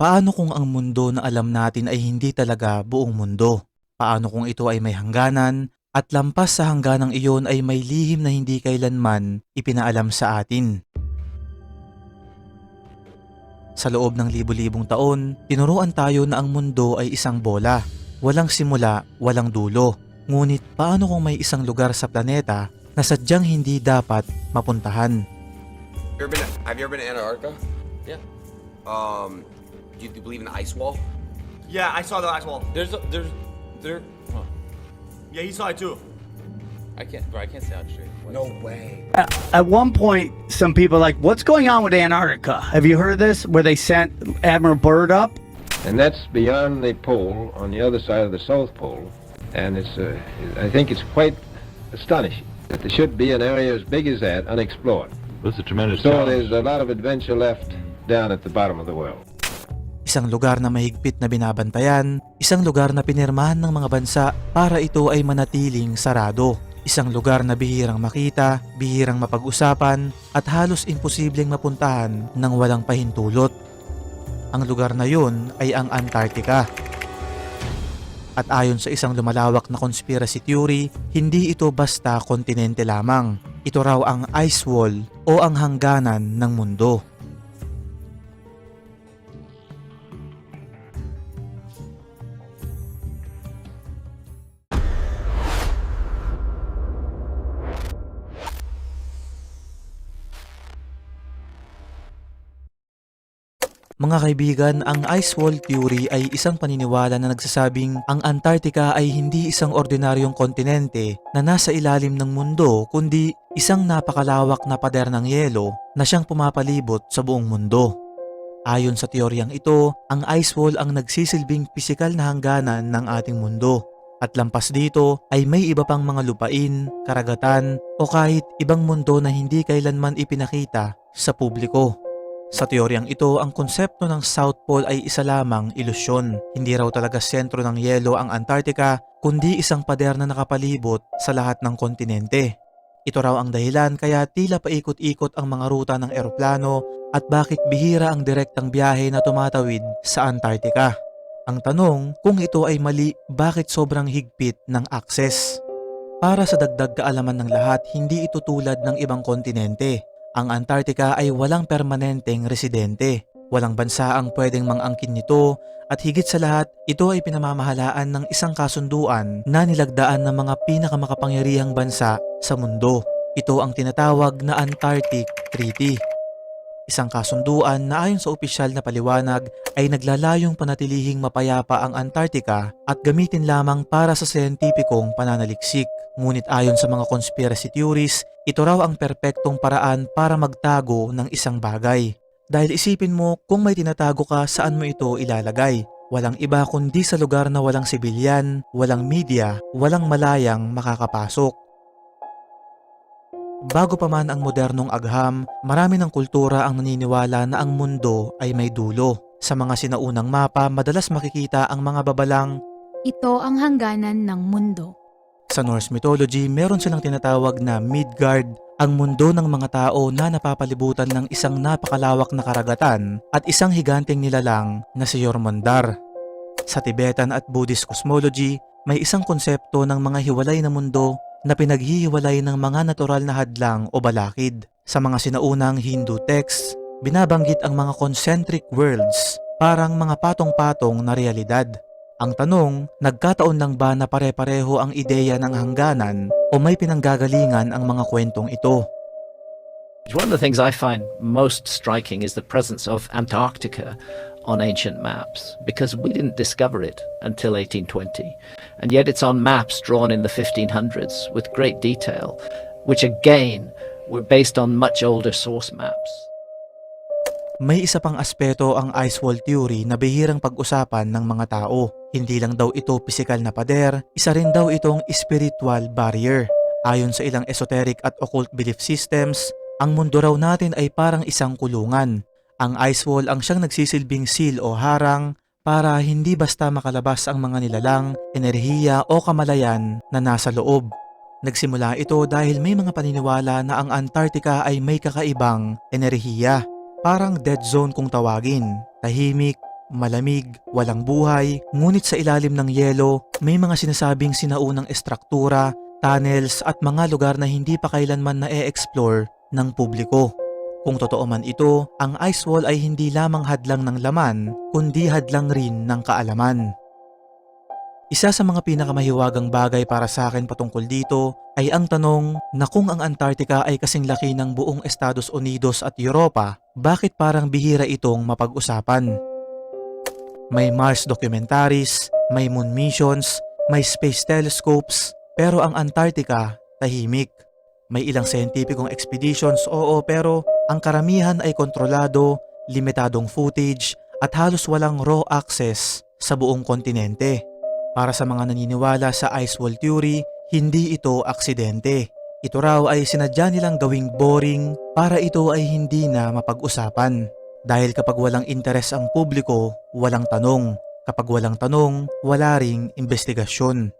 Paano kung ang mundo na alam natin ay hindi talaga buong mundo? Paano kung ito ay may hangganan at lampas sa hangganang iyon ay may lihim na hindi kailanman ipinaalam sa atin? Sa loob ng libu-libong taon, tinuruan tayo na ang mundo ay isang bola. Walang simula, walang dulo. Ngunit paano kung may isang lugar sa planeta na sadyang hindi dapat mapuntahan? Have you ever been to Antarctica? Yeah. Do you believe in the ice wall? Yeah, I saw the ice wall. There. Huh. Yeah, he saw it too. I can't say out straight. No way. At one point, some people are like, what's going on with Antarctica? Have you heard this? Where they sent Admiral Byrd up? And that's beyond the pole, on the other side of the South Pole. And I think it's quite astonishing that there should be an area as big as that unexplored. That's a tremendous So challenge. there's a lot of adventure left down at the bottom of the world. Isang lugar na mahigpit na binabantayan, isang lugar na pinirmahan ng mga bansa para ito ay manatiling sarado. Isang lugar na bihirang makita, bihirang mapag-usapan at halos imposibleng mapuntahan nang walang pahintulot. Ang lugar na yun ay ang Antarctica. At ayon sa isang lumalawak na conspiracy theory, hindi ito basta kontinente lamang. Ito raw ang ice wall o ang hangganan ng mundo. Mga kaibigan, ang ice wall theory ay isang paniniwala na nagsasabing ang Antarctica ay hindi isang ordinaryong kontinente na nasa ilalim ng mundo kundi isang napakalawak na pader ng yelo na siyang pumapalibot sa buong mundo. Ayon sa teoryang ito, ang ice wall ang nagsisilbing pisikal na hangganan ng ating mundo. At lampas dito ay may iba pang mga lupain, karagatan o kahit ibang mundo na hindi kailanman ipinakita sa publiko. Sa teoryang ito, ang konsepto ng South Pole ay isa lamang ilusyon. Hindi raw talaga sentro ng yelo ang Antarctica, kundi isang pader na nakapalibot sa lahat ng kontinente. Ito raw ang dahilan kaya tila paikot-ikot ang mga ruta ng eroplano at bakit bihira ang direktang biyahe na tumatawid sa Antarctica. Ang tanong, kung ito ay mali, bakit sobrang higpit ng access? Para sa dagdag kaalaman ng lahat, hindi ito tulad ng ibang kontinente. Ang Antarctica ay walang permanenteng residente. Walang bansa ang pwedeng mang-angkin nito at higit sa lahat, ito ay pinamamahalaan ng isang kasunduan na nilagdaan ng mga pinakamakapangyarihang bansa sa mundo. Ito ang tinatawag na Antarctic Treaty. Isang kasunduan na ayon sa opisyal na paliwanag ay naglalayong panatilihing mapayapa ang Antarctica at gamitin lamang para sa siyentipikong pananaliksik. Ngunit ayon sa mga conspiracy theories, ito raw ang perpektong paraan para magtago ng isang bagay. Dahil isipin mo, kung may tinatago ka, saan mo ito ilalagay? Walang iba kundi sa lugar na walang sibilyan, walang media, walang malayang makakapasok. Bago pa man ang modernong agham, marami ng kultura ang naniniwala na ang mundo ay may dulo. Sa mga sinaunang mapa, madalas makikita ang mga babalang, ito ang hangganan ng mundo. sa Norse mythology, meron silang tinatawag na Midgard, ang mundo ng mga tao na napapalibutan ng isang napakalawak na karagatan at isang higanteng nilalang na si Jormungandr. Sa Tibetan at Buddhist cosmology, may isang konsepto ng mga hiwalay na mundo na pinaghihiwalay ng mga natural na hadlang o balakid. Sa mga sinaunang Hindu texts, binabanggit ang mga concentric worlds, parang mga patong-patong na realidad. Ang tanong, nagkataon lang ba na pare-pareho ang ideya ng hangganan o may pinanggagalingan ang mga kwentong ito? One of the things I find most striking is the presence of Antarctica on ancient maps, because we didn't discover it until 1820, and yet it's on maps drawn in the 1500s with great detail, which again were based on much older source maps. May isa pang aspeto ang ice wall theory na bihirang pag-usapan ng mga tao. Hindi lang daw ito pisikal na pader, isa rin daw itong spiritual barrier. Ayon sa ilang esoteric at occult belief systems, ang mundo raw natin ay parang isang kulungan. Ang ice wall ang siyang nagsisilbing seal o harang para hindi basta makalabas ang mga nilalang, enerhiya o kamalayan na nasa loob. Nagsimula ito dahil may mga paniniwala na ang Antarctica ay may kakaibang enerhiya. Parang dead zone kung tawagin, tahimik, malamig, walang buhay, ngunit sa ilalim ng yelo, may mga sinasabing sinaunang estruktura, tunnels at mga lugar na hindi pa kailanman na-e-explore ng publiko. Kung totoo man ito, ang ice wall ay hindi lamang hadlang ng laman, kundi hadlang rin ng kaalaman. Isa sa mga pinakamahiwagang bagay para sa akin patungkol dito ay ang tanong na kung ang Antarctica ay kasing laki ng buong Estados Unidos at Europa, bakit parang bihira itong mapag-usapan? May Mars documentaries, may moon missions, may space telescopes, pero ang Antarctica tahimik. May ilang scientificong expeditions, oo, pero ang karamihan ay kontrolado, limitadong footage at halos walang raw access sa buong kontinente. Para sa mga naniniwala sa ice wall theory, hindi ito aksidente. Ito raw ay sinadya nilang gawing boring para ito ay hindi na mapag-usapan. Dahil kapag walang interes ang publiko, walang tanong. Kapag walang tanong, wala ring investigasyon.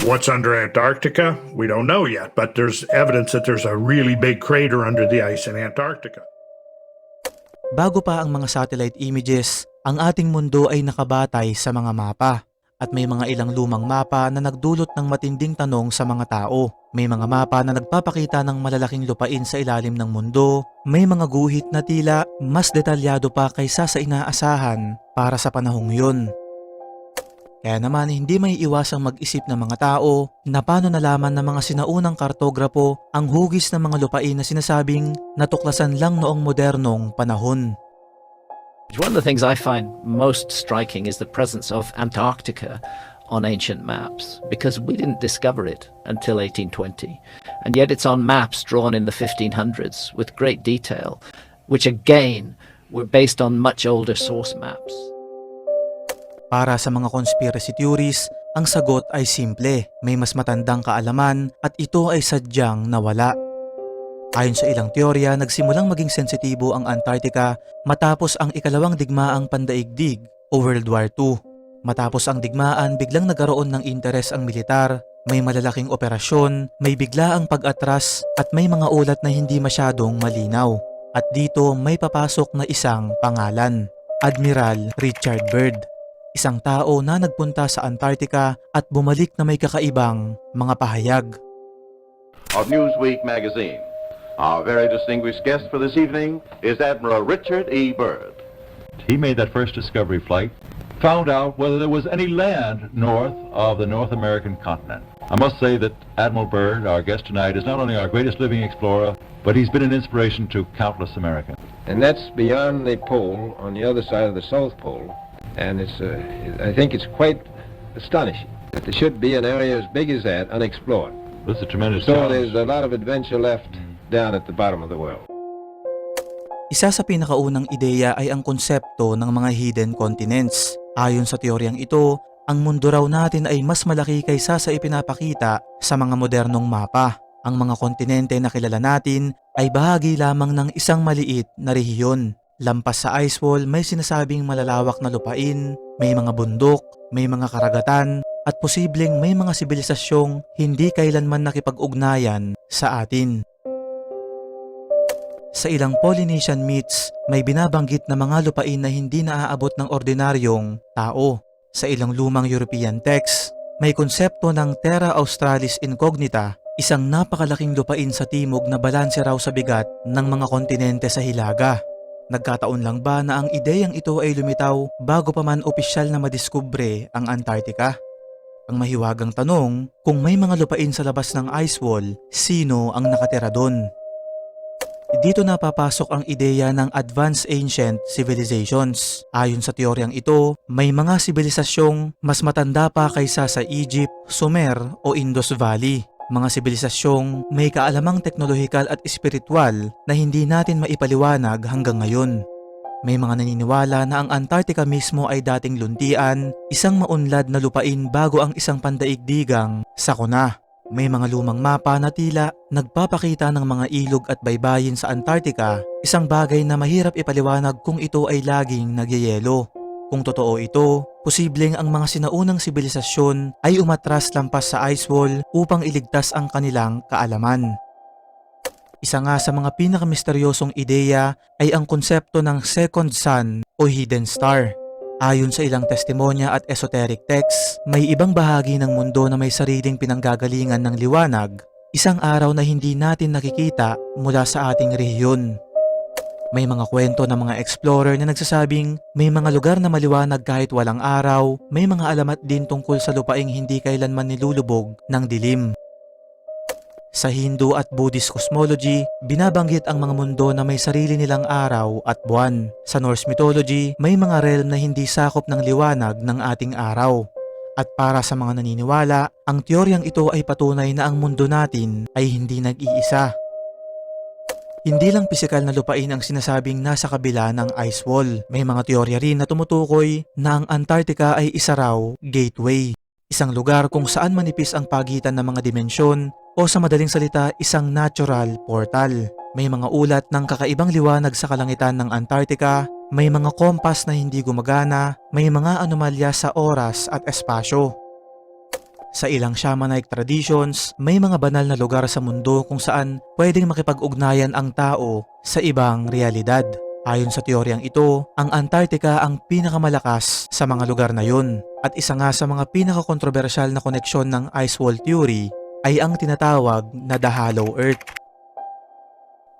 What's under Antarctica? We don't know yet, but there's evidence that there's a really big crater under the ice in Antarctica. Bago pa ang mga satellite images, ang ating mundo ay nakabatay sa mga mapa. At may mga ilang lumang mapa na nagdulot ng matinding tanong sa mga tao. May mga mapa na nagpapakita ng malalaking lupain sa ilalim ng mundo. May mga guhit na tila mas detalyado pa kaysa sa inaasahan para sa panahong yun. Kaya naman hindi may iwasang mag-isip ng mga tao na paano nalaman ng mga sinaunang kartograpo ang hugis ng mga lupain na sinasabing natuklasan lang noong modernong panahon. One of the things I find most striking is the presence of Antarctica on ancient maps, because we didn't discover it until 1820, and yet it's on maps drawn in the 1500s with great detail, which again were based on much older source maps. Para sa mga conspiracy theories, ang sagot ay simple, may mas matandang kaalaman at ito ay sadyang nawala. Ayon sa ilang teorya, nagsimulang maging sensitibo ang Antarctica matapos ang ikalawang digmaang pandaigdig o World War II. Matapos ang digmaan, biglang nagkaroon ng interes ang militar, may malalaking operasyon, may biglaang pag-atras at may mga ulat na hindi masyadong malinaw. At dito may papasok na isang pangalan, Admiral Richard Byrd. Isang tao na nagpunta sa Antarctica at bumalik na may kakaibang mga pahayag. Of Newsweek magazine. Our very distinguished guest for this evening is Admiral Richard E. Byrd. He made that first discovery flight, found out whether there was any land north of the North American continent. I must say that Admiral Byrd, our guest tonight, is not only our greatest living explorer, but he's been an inspiration to countless Americans. And that's beyond the pole on the other side of the South Pole. And I think it's quite astonishing that there should be an area as big as that unexplored. This is a tremendous So challenge. there's a lot of adventure left down at the bottom of the world. Isa sa pinakaunang ideya ay ang konsepto ng mga hidden continents. Ayon sa teoryang ito, ang mundo raw natin ay mas malaki kaysa sa ipinapakita sa mga modernong mapa. Ang mga kontinente na kilala natin ay bahagi lamang ng isang maliit na rehiyon. Lampas sa ice wall, may sinasabing malalawak na lupain, may mga bundok, may mga karagatan, at posibleng may mga sibilisasyong hindi kailanman nakipag-ugnayan sa atin. Sa ilang Polynesian myths, may binabanggit na mga lupain na hindi naaabot ng ordinaryong tao. Sa ilang lumang European texts, may konsepto ng Terra Australis Incognita, isang napakalaking lupain sa timog na balanse raw sa bigat ng mga kontinente sa hilaga. Nagkataon lang ba na ang ideyang ito ay lumitaw bago pa man opisyal na madiskubre ang Antarctica? Ang mahiwagang tanong, kung may mga lupain sa labas ng ice wall, sino ang nakatira doon? Dito napapasok ang ideya ng advanced ancient civilizations. Ayon sa teoryang ito, may mga sibilisasyong mas matanda pa kaysa sa Egypt, Sumer o Indus Valley. Mga sibilisasyong may kaalamang teknolohikal at espiritual na hindi natin maipaliwanag hanggang ngayon. May mga naniniwala na ang Antarctica mismo ay dating luntian, isang maunlad na lupain bago ang isang pandaigdigang sakuna. May mga lumang mapa na tila nagpapakita ng mga ilog at baybayin sa Antarctica, isang bagay na mahirap ipaliwanag kung ito ay laging nagyayelo. Kung totoo ito, posibleng ang mga sinaunang sibilisasyon ay umatras lampas sa ice wall upang iligtas ang kanilang kaalaman. Isa nga sa mga pinakamisteryosong ideya ay ang konsepto ng second sun o hidden star. Ayon sa ilang testimonya at esoteric texts, may ibang bahagi ng mundo na may sariling pinanggagalingan ng liwanag, isang araw na hindi natin nakikita mula sa ating rehiyon. May mga kwento ng mga explorer na nagsasabing may mga lugar na maliwanag kahit walang araw, may mga alamat din tungkol sa lupaing hindi kailanman nilulubog ng dilim. Sa Hindu at Buddhist cosmology, binabanggit ang mga mundo na may sarili nilang araw at buwan. Sa Norse mythology, may mga realm na hindi sakop ng liwanag ng ating araw. At para sa mga naniniwala, ang teoryang ito ay patunay na ang mundo natin ay hindi nag-iisa. Hindi lang pisikal na lupain ang sinasabing nasa kabila ng ice wall. May mga teorya rin na tumutukoy na ang Antarctica ay isa raw gateway. Isang lugar kung saan manipis ang pagitan ng mga dimensyon o sa madaling salita isang natural portal. May mga ulat ng kakaibang liwanag sa kalangitan ng Antarctica, may mga kompas na hindi gumagana, may mga anomalya sa oras at espasyo. Sa ilang shamanic traditions, may mga banal na lugar sa mundo kung saan pwedeng makipag-ugnayan ang tao sa ibang realidad. Ayon sa teoryang ito, ang Antarctica ang pinakamalakas sa mga lugar na yun. At isa nga sa mga pinakakontrobersyal na koneksyon ng ice wall theory ay ang tinatawag na The Hollow Earth.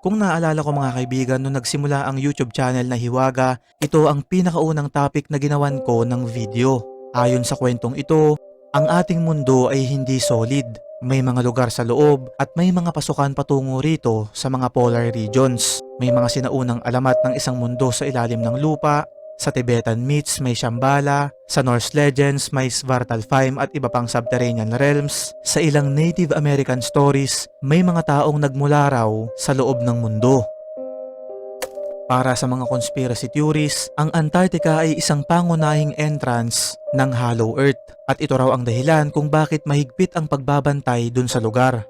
Kung naalala ko mga kaibigan, nung nagsimula ang YouTube channel na Hiwaga, ito ang pinakaunang topic na ginawan ko ng video. Ayon sa kwentong ito, ang ating mundo ay hindi solid. May mga lugar sa loob at may mga pasukan patungo rito sa mga polar regions. May mga sinaunang alamat ng isang mundo sa ilalim ng lupa. Sa Tibetan myths may Shambhala, sa Norse legends may Svartalfheim at iba pang subterranean realms. Sa ilang Native American stories, may mga taong nagmula raw sa loob ng mundo. Para sa mga conspiracy theories, ang Antarctica ay isang pangunahing entrance ng Hollow Earth at ito raw ang dahilan kung bakit mahigpit ang pagbabantay dun sa lugar.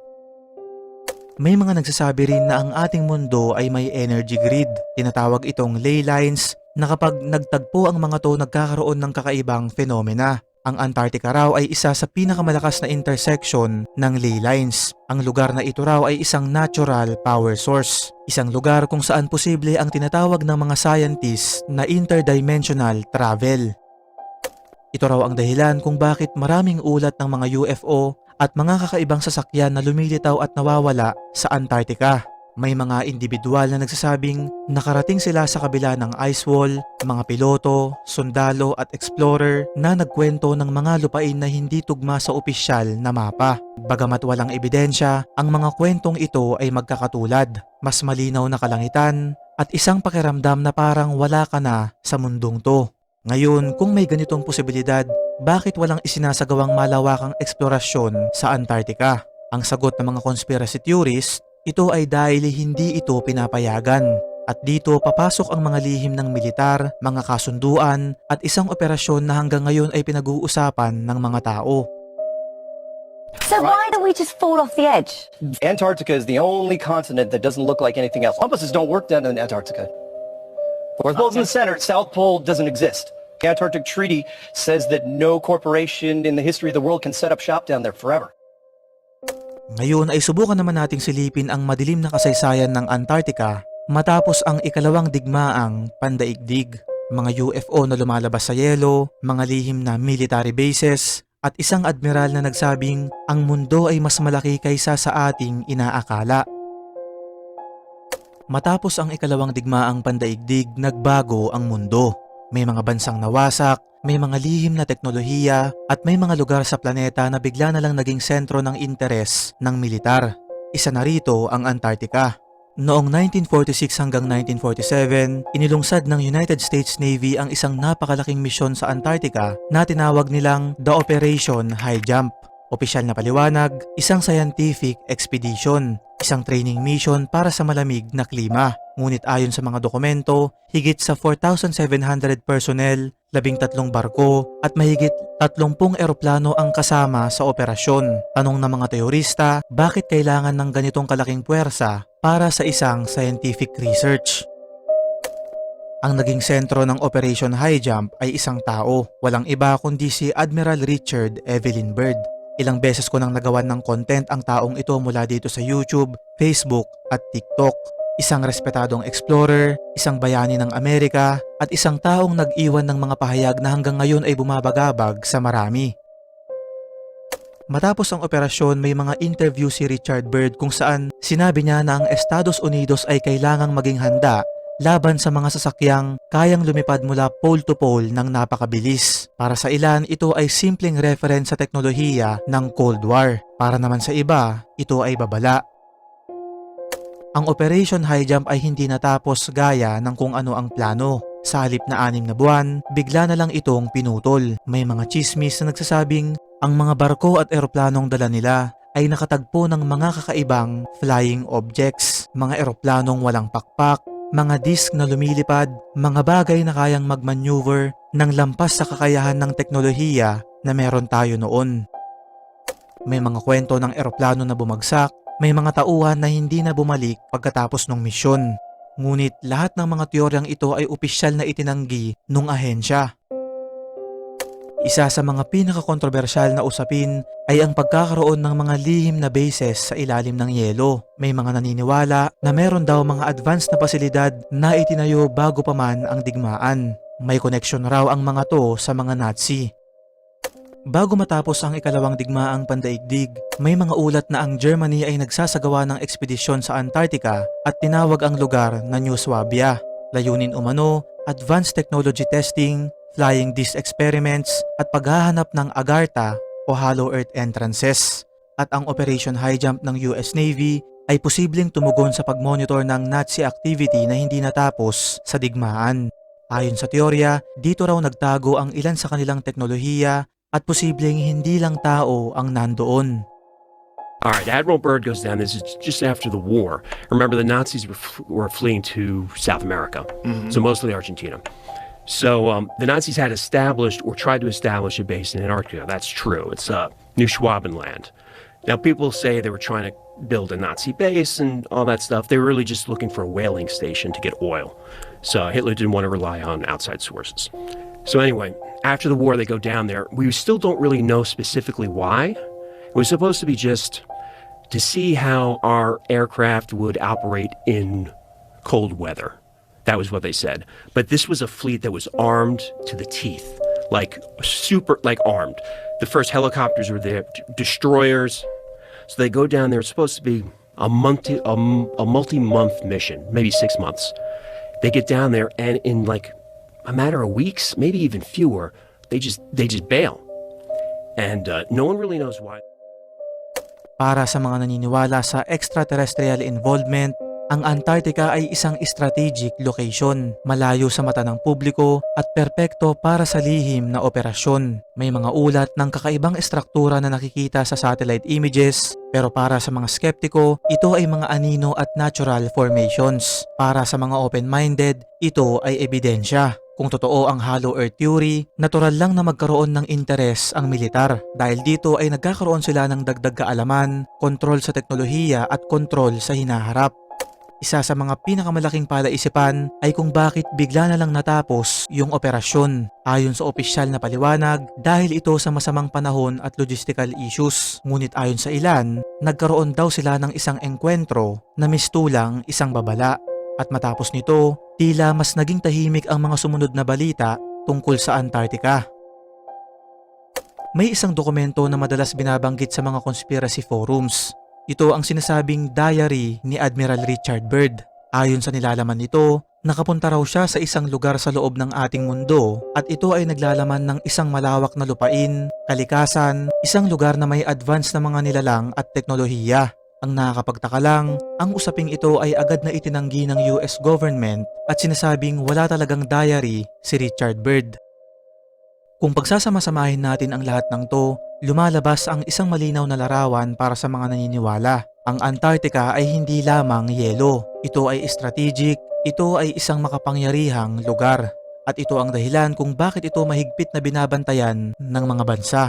May mga nagsasabi rin na ang ating mundo ay may energy grid. Tinatawag itong ley lines na kapag nagtagpo ang mga to nagkakaroon ng kakaibang fenomena. Ang Antarctica raw ay isa sa pinakamalakas na intersection ng ley lines. Ang lugar na ito raw ay isang natural power source. Isang lugar kung saan posible ang tinatawag ng mga scientists na interdimensional travel. Ito raw ang dahilan kung bakit maraming ulat ng mga UFO at mga kakaibang sasakyan na lumilitaw at nawawala sa Antarctica. May mga individual na nagsasabing nakarating sila sa kabila ng ice wall, mga piloto, sundalo at explorer na nagkwento ng mga lupain na hindi tugma sa opisyal na mapa. Bagamat walang ebidensya, ang mga kwentong ito ay magkakatulad, mas malinaw na kalangitan at isang pakiramdam na parang wala ka na sa mundong to. Ngayon, kung may ganitong posibilidad, bakit walang isinasagawang malawakang eksplorasyon sa Antarctica? Ang sagot ng mga conspiracy theorists, ito ay dahil hindi ito pinapayagan. At dito papasok ang mga lihim ng militar, mga kasunduan at isang operasyon na hanggang ngayon ay pinag-uusapan ng mga tao. So why don't we just fall off the edge? Antarctica is the only continent that doesn't look like anything else. Compasses don't work down in Antarctica. North Pole's in the center, South Pole doesn't exist. The Antarctic Treaty says that no corporation in the history of the world can set up shop down there forever. Ngayon ay subukan naman nating silipin ang madilim na kasaysayan ng Antarctica matapos ang ikalawang digmaang pandaigdig. Mga UFO na lumalabas sa yelo, mga lihim na military bases, at isang admiral na nagsabing ang mundo ay mas malaki kaysa sa ating inaakala. Matapos ang ikalawang digmaang pandaigdig, nagbago ang mundo. May mga bansang nawasak, may mga lihim na teknolohiya at may mga lugar sa planeta na bigla na lang naging sentro ng interes ng militar. Isa na rito ang Antarctica. Noong 1946 hanggang 1947, inilungsad ng United States Navy ang isang napakalaking misyon sa Antarctica na tinawag nilang The Operation High Jump. Opisyal na paliwanag, isang scientific expedition, isang training mission para sa malamig na klima. Ngunit ayon sa mga dokumento, higit sa 4,700 personnel, 13 barko at mahigit 30 eroplano ang kasama sa operasyon. Tanong ng mga teorista, bakit kailangan ng ganitong kalaking puwersa para sa isang scientific research? Ang naging sentro ng Operation High Jump ay isang tao, walang iba kundi si Admiral Richard Evelyn Byrd. Ilang beses ko nang nagawan ng content ang taong ito mula dito sa YouTube, Facebook at TikTok. Isang respetadong explorer, isang bayani ng Amerika, at isang taong nag-iwan ng mga pahayag na hanggang ngayon ay bumabagabag sa marami. Matapos ang operasyon, may mga interview si Richard Byrd kung saan sinabi niya na ang Estados Unidos ay kailangang maging handa laban sa mga sasakyang kayang lumipad mula pole to pole ng napakabilis. Para sa ilan, ito ay simpleng reference sa teknolohiya ng Cold War. Para naman sa iba, ito ay babala. Ang Operation High Jump ay hindi natapos gaya ng kung ano ang plano. Sa halip na 6 na buwan, bigla na lang itong pinutol. May mga chismis na nagsasabing ang mga barko at eroplanong dala nila ay nakatagpo ng mga kakaibang flying objects, mga eroplanong walang pakpak, mga disk na lumilipad, mga bagay na kayang mag-maneuver ng lampas sa kakayahan ng teknolohiya na meron tayo noon. May mga kwento ng eroplano na bumagsak, may mga tauhan na hindi na bumalik pagkatapos ng misyon. Ngunit lahat ng mga teoryang ito ay opisyal na itinanggi ng ahensya. Isa sa mga pinakakontrobersyal na usapin ay ang pagkakaroon ng mga lihim na bases sa ilalim ng yelo. May mga naniniwala na meron daw mga advanced na pasilidad na itinayo bago pa man ang digmaan. May koneksyon raw ang mga to sa mga Nazi. Bago matapos ang ikalawang digmaang pandaigdig, may mga ulat na ang Germany ay nagsasagawa ng ekspedisyon sa Antarctica at tinawag ang lugar na New Swabia. Layunin umano, advanced technology testing, flying disc experiments at paghahanap ng Agartha o Hollow Earth entrances. At ang Operation High Jump ng US Navy ay posibleng tumugon sa pagmonitor ng Nazi activity na hindi natapos sa digmaan. Ayon sa teorya, dito raw nagtago ang ilan sa kanilang teknolohiya at posibleng hindi lang tao ang nandoon. All right, Admiral Byrd goes down. This is just after the war. Remember, the Nazis were fleeing to South America, so mostly Argentina. So the Nazis had established or tried to establish a base in Antarctica. That's true. It's New Schwabenland. Now, people say they were trying to build a Nazi base and all that stuff. They were really just looking for a whaling station to get oil. So Hitler didn't want to rely on outside sources. So anyway, after the war, they go down there. We still don't really know specifically why. It was supposed to be just to see how our aircraft would operate in cold weather. That was what they said. But this was a fleet that was armed to the teeth, like armed. The first helicopters were there, destroyers. So they go down there. It's supposed to be a multi-month mission, maybe 6 months. They get down there, and in like a matter of weeks, maybe even fewer, they just bail. And no one really knows why. Para sa mga naniniwala sa extraterrestrial involvement, ang Antarctica ay isang strategic location, malayo sa mata ng publiko at perpekto para sa lihim na operasyon. May mga ulat ng kakaibang estruktura na nakikita sa satellite images, pero para sa mga skeptiko, ito ay mga anino at natural formations. Para sa mga open-minded, ito ay ebidensya. Kung totoo ang Hollow Earth Theory, natural lang na magkaroon ng interes ang militar dahil dito ay nagkakaroon sila ng dagdag kaalaman, kontrol sa teknolohiya at kontrol sa hinaharap. Isa sa mga pinakamalaking palaisipan ay kung bakit bigla na lang natapos yung operasyon. Ayon sa opisyal na paliwanag, dahil ito sa masamang panahon at logistical issues. Ngunit ayon sa ilan, nagkaroon daw sila ng isang engkwentro na mistulang isang babala. At matapos nito, tila mas naging tahimik ang mga sumunod na balita tungkol sa Antarctica. May isang dokumento na madalas binabanggit sa mga conspiracy forums. Ito ang sinasabing diary ni Admiral Richard Byrd. Ayon sa nilalaman nito, nakapunta raw siya sa isang lugar sa loob ng ating mundo at ito ay naglalaman ng isang malawak na lupain, kalikasan, isang lugar na may advanced na mga nilalang at teknolohiya. Ang nakakapagtaka lang, ang usaping ito ay agad na itinanggi ng US government at sinasabing wala talagang diary si Richard Byrd. Kung pagsasama-samahin natin ang lahat ng to, lumalabas ang isang malinaw na larawan para sa mga naniniwala. Ang Antarctica ay hindi lamang yelo. Ito ay strategic, ito ay isang makapangyarihang lugar. At ito ang dahilan kung bakit ito mahigpit na binabantayan ng mga bansa.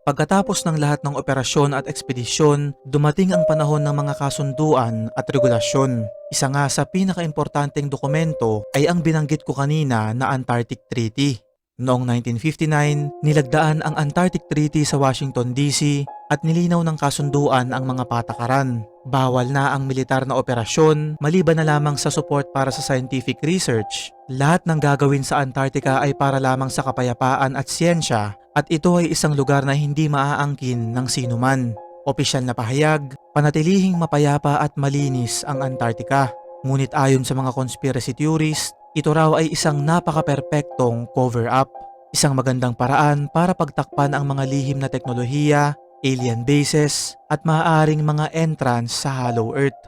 Pagkatapos ng lahat ng operasyon at ekspedisyon, dumating ang panahon ng mga kasunduan at regulasyon. Isa nga sa pinakaimportanteng dokumento ay ang binanggit ko kanina na Antarctic Treaty. Noong 1959, nilagdaan ang Antarctic Treaty sa Washington DC at nilinaw ng kasunduan ang mga patakaran. Bawal na ang militar na operasyon, maliban na lamang sa support para sa scientific research. Lahat ng gagawin sa Antarctica ay para lamang sa kapayapaan at siyensya, at ito ay isang lugar na hindi maaangkin ng sinuman. Opisyal na pahayag, panatilihing mapayapa at malinis ang Antarctica. Ngunit ayon sa mga conspiracy theorists, ito raw ay isang napaka-perpektong cover-up. Isang magandang paraan para pagtakpan ang mga lihim na teknolohiya, alien bases, at maaaring mga entrance sa Hollow Earth.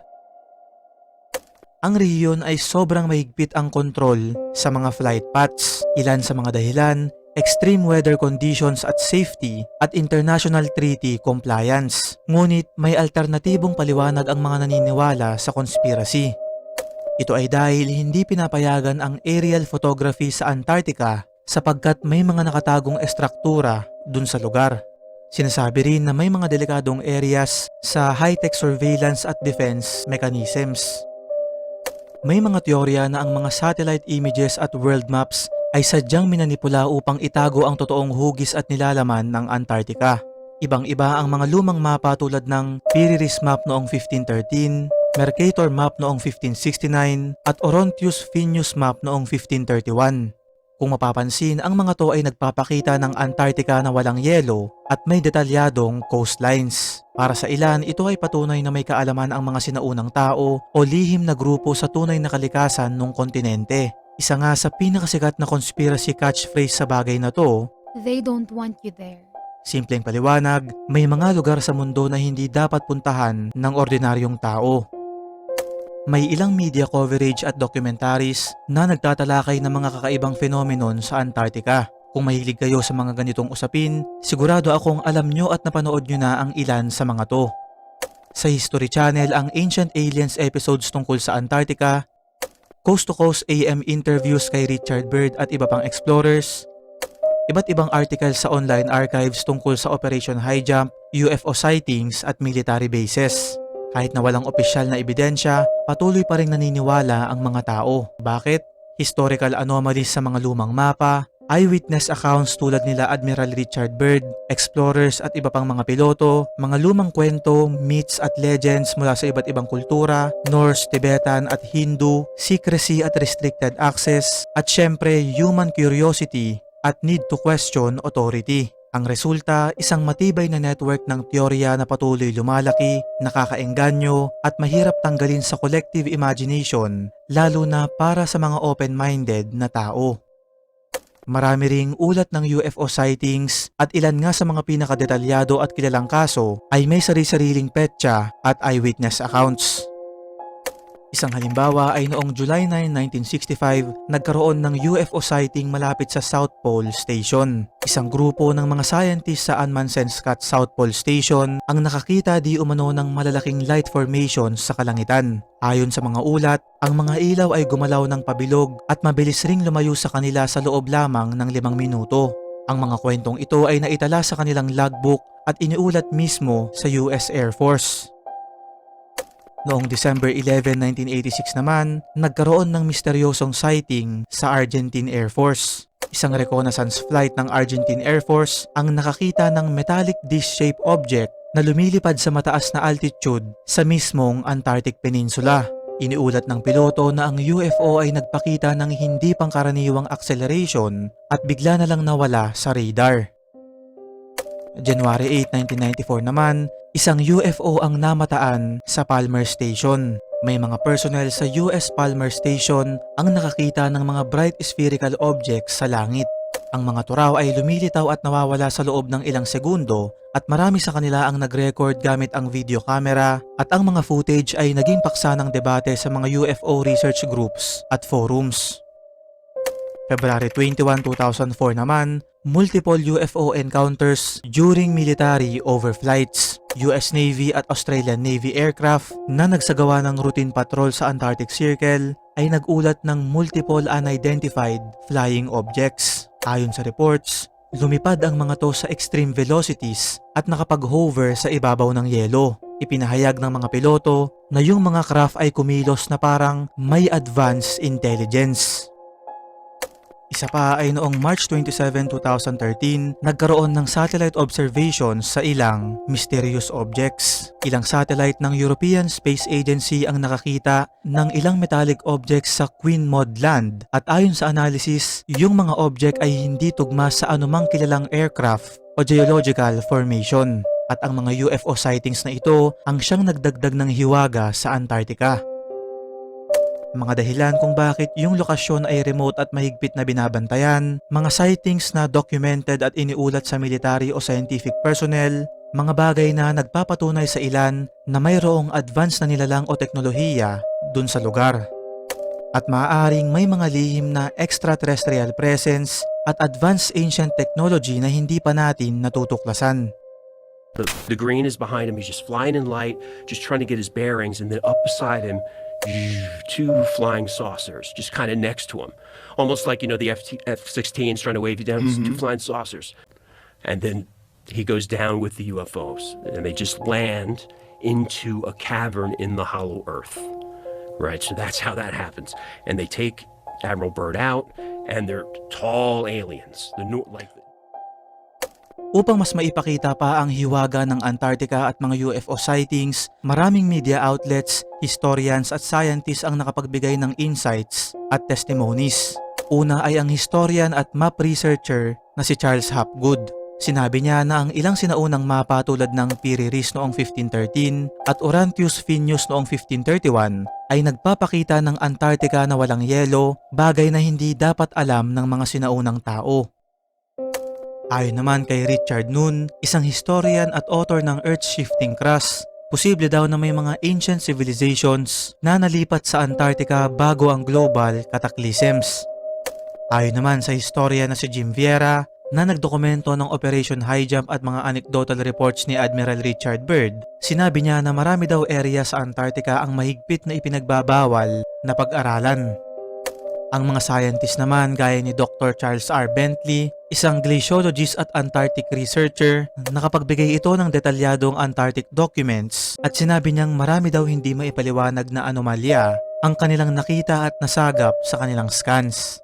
Ang rehiyon ay sobrang mahigpit ang kontrol sa mga flight paths, ilan sa mga dahilan, extreme weather conditions at safety, at international treaty compliance. Ngunit may alternatibong paliwanag ang mga naniniwala sa conspiracy. Ito ay dahil hindi pinapayagan ang aerial photography sa Antarctica sapagkat may mga nakatagong estruktura dun sa lugar. Sinasabi rin na may mga delikadong areas sa high-tech surveillance at defense mechanisms. May mga teorya na ang mga satellite images at world maps ay sadyang minanipula upang itago ang totoong hugis at nilalaman ng Antarctica. Ibang-iba ang mga lumang mapa tulad ng Piriris map noong 1513, Mercator map noong 1569, at Orontius Phineus map noong 1531. Kung mapapansin, ang mga to ay nagpapakita ng Antarctica na walang yelo at may detalyadong coastlines. Para sa ilan, ito ay patunay na may kaalaman ang mga sinaunang tao o lihim na grupo sa tunay na kalikasan ng kontinente. Isa nga sa pinakasikat na conspiracy catchphrase sa bagay na to, They don't want you there. simpleng paliwanag, may mga lugar sa mundo na hindi dapat puntahan ng ordinaryong tao. May ilang media coverage at documentaries na nagtatalakay ng mga kakaibang phenomenon sa Antarctica. Kung mahilig kayo sa mga ganitong usapin, sigurado akong alam nyo at napanood nyo na ang ilan sa mga to. Sa History Channel ang Ancient Aliens episodes tungkol sa Antarctica, Coast to Coast AM interviews kay Richard Byrd at iba pang explorers, iba't ibang articles sa online archives tungkol sa Operation High Jump, UFO sightings at military bases. Kahit na walang opisyal na ebidensya, patuloy pa rin naniniwala ang mga tao. Bakit? Historical anomalies sa mga lumang mapa, eyewitness accounts tulad nila Admiral Richard Byrd, explorers at iba pang mga piloto, mga lumang kwento, myths at legends mula sa iba't ibang kultura, Norse, Tibetan at Hindu, secrecy at restricted access, at syempre human curiosity at need to question authority. Ang resulta, isang matibay na network ng teorya na patuloy lumalaki, nakakaengganyo at mahirap tanggalin sa collective imagination, lalo na para sa mga open-minded na tao. Marami ring ulat ng UFO sightings at ilan nga sa mga pinakadetalyado at kilalang kaso ay may sari-sariling petsa at eyewitness accounts. Isang halimbawa ay noong July 9, 1965, nagkaroon ng UFO sighting malapit sa South Pole Station. Isang grupo ng mga scientists sa Amundsen-Scott South Pole Station ang nakakita di umano ng malalaking light formations sa kalangitan. Ayon sa mga ulat, ang mga ilaw ay gumalaw ng pabilog at mabilis ring lumayo sa kanila sa loob lamang ng 5 minuto. Ang mga kwentong ito ay naitala sa kanilang logbook at iniulat mismo sa US Air Force. Noong December 11, 1986 naman, nagkaroon ng misteryosong sighting sa Argentine Air Force. Isang reconnaissance flight ng Argentine Air Force ang nakakita ng metallic disc-shaped object na lumilipad sa mataas na altitude sa mismong Antarctic Peninsula. Iniulat ng piloto na ang UFO ay nagpakita ng hindi pangkaraniwang acceleration at bigla na lang nawala sa radar. January 8, 1994 naman, isang UFO ang namataan sa Palmer Station. May mga personnel sa US Palmer Station ang nakakita ng mga bright spherical objects sa langit. Ang mga turaw ay lumilitaw at nawawala sa loob ng ilang segundo at marami sa kanila ang nag-record gamit ang video camera at ang mga footage ay naging paksa ng debate sa mga UFO research groups at forums. February 21, 2004 naman, multiple UFO encounters during military overflights. US Navy at Australian Navy aircraft na nagsagawa ng routine patrol sa Antarctic Circle ay nagulat ng multiple unidentified flying objects. Ayon sa reports, lumipad ang mga to sa extreme velocities at nakapag-hover sa ibabaw ng yelo. Ipinahayag ng mga piloto na yung mga craft ay kumilos na parang may advanced intelligence. Isa pa ay noong March 27, 2013, nagkaroon ng satellite observations sa ilang mysterious objects. Ilang satellite ng European Space Agency ang nakakita ng ilang metallic objects sa Queen Maud Land at ayon sa analysis, yung mga object ay hindi tugma sa anumang kilalang aircraft o geological formation. At ang mga UFO sightings na ito ang siyang nagdagdag ng hiwaga sa Antarctica. Mga dahilan kung bakit yung lokasyon ay remote at mahigpit na binabantayan, mga sightings na documented at iniulat sa military o scientific personnel, mga bagay na nagpapatunay sa ilan na mayroong advanced na nilalang o teknolohiya dun sa lugar. At maaaring may mga lihim na extraterrestrial presence at advanced ancient technology na hindi pa natin natutuklasan. The green is behind him. He's just flying in light, just trying to get his bearings, and then up beside him, two flying saucers just kind of next to him, almost like, you know, the F-16 is trying to wave you down. Two flying saucers, and then he goes down with the UFOs, and they just land into a cavern in the hollow earth. Right, so that's how that happens, and they take Admiral Byrd out, and they're tall aliens. Upang mas maipakita pa ang hiwaga ng Antarctica at mga UFO sightings, maraming media outlets, historians at scientists ang nakapagbigay ng insights at testimonies. Una ay ang historian at map researcher na si Charles Hapgood. Sinabi niya na ang ilang sinaunang mapa tulad ng Piri Reis noong 1513 at Orontius Finius noong 1531 ay nagpapakita ng Antarctica na walang yelo, bagay na hindi dapat alam ng mga sinaunang tao. Ayon naman kay Richard Noon, isang historian at author ng Earth-Shifting Crust, posible daw na may mga ancient civilizations na nalipat sa Antarctica bago ang global cataclysms. Ayon naman sa historian na si Jim Vieira, na nagdokumento ng Operation High Jump at mga anecdotal reports ni Admiral Richard Byrd, sinabi niya na marami daw area sa Antarctica ang mahigpit na ipinagbabawal na pag-aralan. Ang mga scientist naman gaya ni Dr. Charles R. Bentley, isang glaciologist at Antarctic researcher, nakapagbigay ito ng detalyadong Antarctic documents at sinabi niyang marami daw hindi maipaliwanag na anomalya ang kanilang nakita at nasagap sa kanilang scans.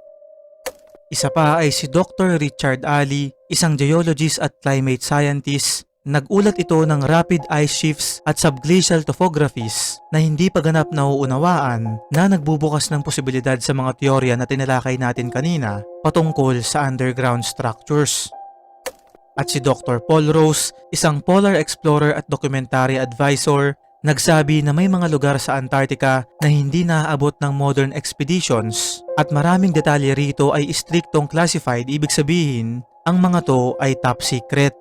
Isa pa ay si Dr. Richard Ali, isang geologist at climate scientist. Nagulat ito ng rapid ice shifts at subglacial topographies na hindi pa ganap nauunawaan na nagbubukas ng posibilidad sa mga teorya na tinalakay natin kanina patungkol sa underground structures. At si Dr. Paul Rose, isang polar explorer at documentary advisor, nagsabi na may mga lugar sa Antarctica na hindi naaabot ng modern expeditions at maraming detalye rito ay striktong classified, ibig sabihin ang mga to ay top secret.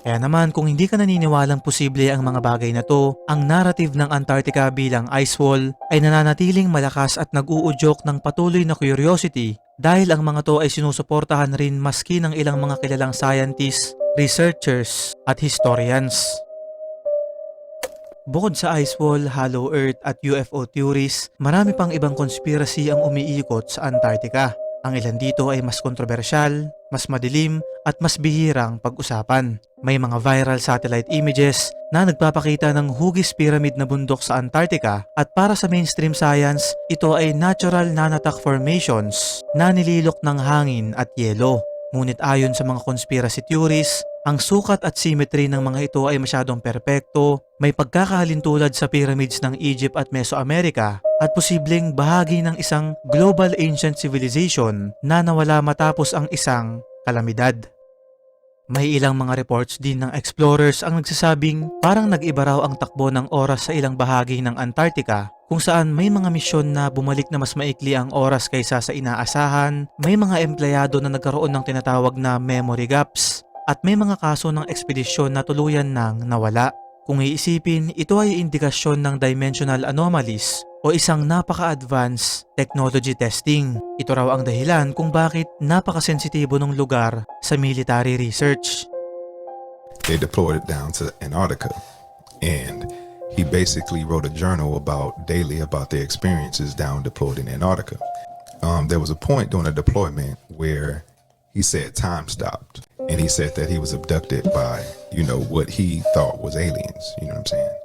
Kaya naman kung hindi ka naniniwalang posible ang mga bagay na to, ang narrative ng Antarctica bilang ice wall ay nananatiling malakas at nag-uudyok ng patuloy na curiosity dahil ang mga to ay sinusuportahan rin maski ng ilang mga kilalang scientists, researchers at historians. Bukod sa ice wall, hollow earth at UFO theories, marami pang ibang conspiracy ang umiikot sa Antarctica. Ang ilan dito ay mas kontrobersyal, mas madilim at mas bihirang pag-usapan. May mga viral satellite images na nagpapakita ng hugis pyramid na bundok sa Antarctica at para sa mainstream science, ito ay natural nanotak formations na nililok ng hangin at yelo. Ngunit ayon sa mga conspiracy theories, ang sukat at symmetry ng mga ito ay masyadong perpekto, may pagkakahalintulad sa pyramids ng Egypt at Mesoamerica at posibleng bahagi ng isang global ancient civilization na nawala matapos ang isang kalamidad. May ilang mga reports din ng explorers ang nagsasabing parang nag-iba raw ang takbo ng oras sa ilang bahagi ng Antarctica kung saan may mga misyon na bumalik na mas maikli ang oras kaysa sa inaasahan, may mga empleyado na nagkaroon ng tinatawag na memory gaps, at may mga kaso ng ekspedisyon na tuluyan nang nawala. Kung iisipin, ito ay indikasyon ng dimensional anomalies o isang napaka-advanced technology testing. Ito raw ang dahilan kung bakit napakasensitibo ng lugar sa military research. They deployed it down to Antarctica, and he basically wrote a journal daily about their experiences down deployed in Antarctica. There was a point during the deployment where he said time stopped, and he said that he was abducted by, what he thought was aliens. You know what I'm saying?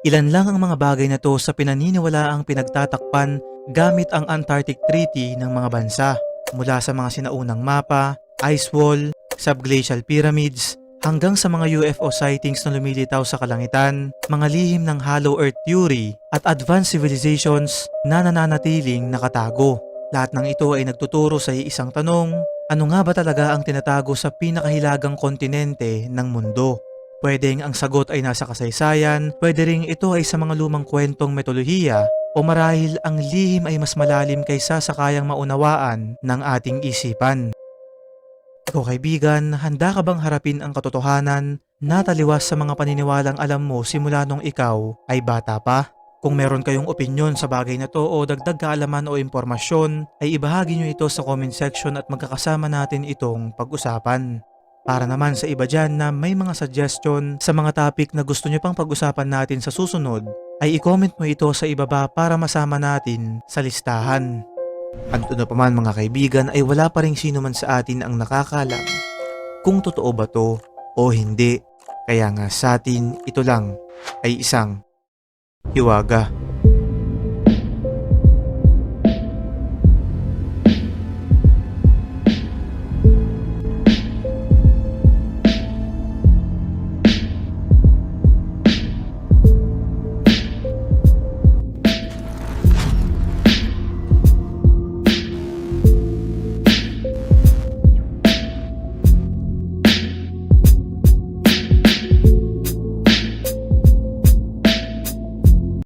Ilan lang ang mga bagay na to sa pinaniniwalaang pinagtatakpan gamit ang Antarctic Treaty ng mga bansa, mula sa mga sinaunang mapa, ice wall, subglacial pyramids, hanggang sa mga UFO sightings na lumilitaw sa kalangitan, mga lihim ng Hollow Earth Theory at advanced civilizations na nananatiling nakatago. Lahat ng ito ay nagtuturo sa isang tanong: ano nga ba talaga ang tinatago sa pinakahilagang kontinente ng mundo? Pwedeng ang sagot ay nasa kasaysayan, pwede ring ito ay sa mga lumang kwentong mitolohiya, o marahil ang lihim ay mas malalim kaysa sa kayang maunawaan ng ating isipan. Ikaw kaibigan, handa ka bang harapin ang katotohanan na taliwas sa mga paniniwalang alam mo simula nung ikaw ay bata pa? Kung meron kayong opinyon sa bagay na to o dagdag kaalaman o impormasyon, ay ibahagi nyo ito sa comment section at magkakasama natin itong pag-usapan. Para naman sa iba dyan na may mga suggestion sa mga topic na gusto nyo pang pag-usapan natin sa susunod, ay i-comment mo ito sa ibaba para masama natin sa listahan. At ano pa man mga kaibigan, ay wala pa rin sino man sa atin ang nakakalam kung totoo ba to o hindi. Kaya nga sa atin ito lang ay isang hiwaga.